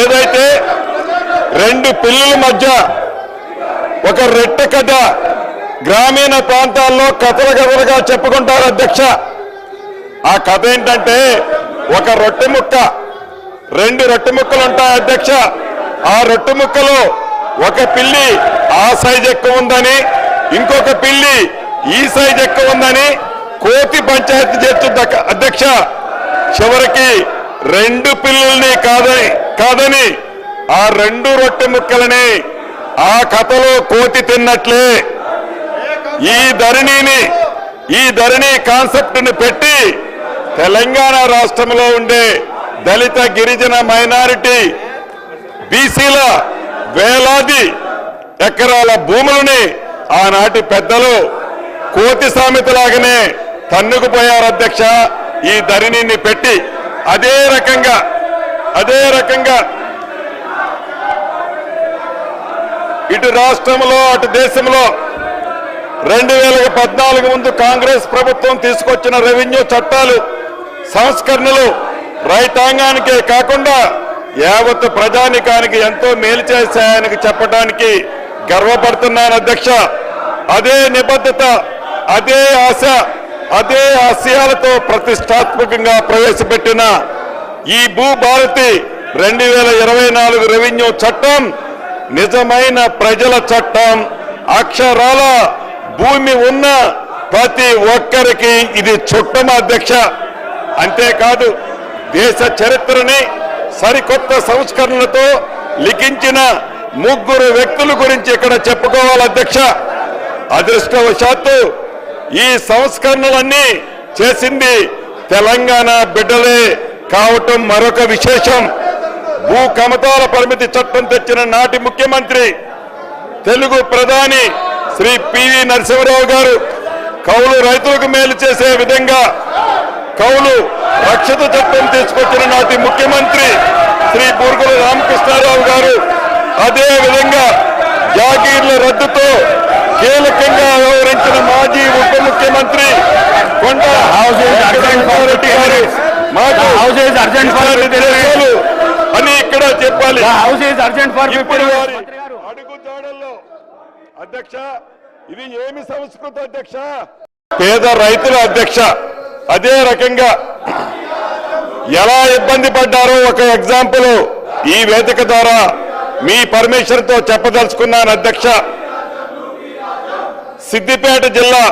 ఏదైతే రెండు పిల్లల మధ్య ఒక రెట్టె కథ గ్రామీణ ప్రాంతాల్లో కథలుగా చెప్పుకుంటారు అధ్యక్ష. ఆ కథ ఏంటంటే ఒక రొట్టె ముక్క, రెండు రొట్టె ముక్కలు ఉంటాయి అధ్యక్ష. ఆ రొట్టె ముక్కలో ఒక పిల్లి ఆ సైజ్ ఎక్కువ ఉందని, ఇంకొక పిల్లి ఈ సైజ్ ఎక్కువ ఉందని కోతి పంచాయతీ చేస్తుంది అధ్యక్ష. చివరికి రెండు పిల్లుల్ని కాదని ఆ రెండు రొట్టె ముక్కలని ఆ కథలో కోతి తిన్నట్లే ఈ ధరణి కాన్సెప్ట్ ని పెట్టి తెలంగాణ రాష్ట్రంలో ఉండే దళిత గిరిజన మైనారిటీ బీసీల వేలాది ఎకరాల భూములని ఆనాటి పెద్దలు కోతి సామెతలాగానే తన్నుకుపోయారు అధ్యక్ష. ఈ ధరణిని పెట్టి అదే రకంగా ఇటు రాష్ట్రంలో అటు దేశంలో 2014 ముందు కాంగ్రెస్ ప్రభుత్వం తీసుకొచ్చిన రెవెన్యూ చట్టాలు సంస్కరణలు రైతాంగానికే కాకుండా యావత్ ప్రజానికానికి ఎంతో మేలు చేశాయని చెప్పడానికి గర్వపడుతున్నాను అధ్యక్ష. అదే నిబద్ధత, అదే ఆశ, అదే ఆశయాలతో ప్రతిష్టాత్మకంగా ప్రవేశపెట్టిన ఈ భూభారతి 2024 రెవెన్యూ చట్టం నిజమైన ప్రజల చట్టం. అక్షరాల భూమి ఉన్న ప్రతి ఒక్కరికి ఇది చుట్టం అధ్యక్ష. అంతేకాదు దేశ చరిత్రని సరికొత్త సంస్కరణలతో లిఖించిన ముగ్గురు వ్యక్తుల గురించి ఇక్కడ చెప్పుకోవాలి అధ్యక్ష. అదృష్టవశాత్తు ఈ సంస్కరణలన్నీ చేసింది తెలంగాణ బిడ్డలే కావటం మరొక విశేషం. భూ కమతాల పరిమితి చట్టం తెచ్చిన నాటి ముఖ్యమంత్రి తెలుగు ప్రధాని శ్రీ పివి నరసింహరావు గారు కౌలు రైతులకు మేలు చేసే విధంగా కౌలు రక్షిత చట్టం తీసుకొచ్చిన నాటి ముఖ్యమంత్రి శ్రీ బూర్గుల రామకృష్ణారావు గారు, అదే విధంగా జాగీర్ల రద్దుతో కీలకంగా వ్యవహరించిన మాజీ ఉప ముఖ్యమంత్రి కొండ రెడ్డి గారు అని ఇక్కడ చెప్పాలి. అడుగుజాడల్లో అధ్యక్ష ఇది ఏమి సంస్కృతి అధ్యక్ష? పేద రైతుల అధ్యక్ష అదే రకంగా ఎలా ఇబ్బంది పడ్డారో ఒక ఎగ్జాంపుల్ ఈ వేదిక ద్వారా మీ పర్మిషన్ తో చెప్పదలుచుకున్నాను అధ్యక్ష. సిద్దిపేట జిల్లా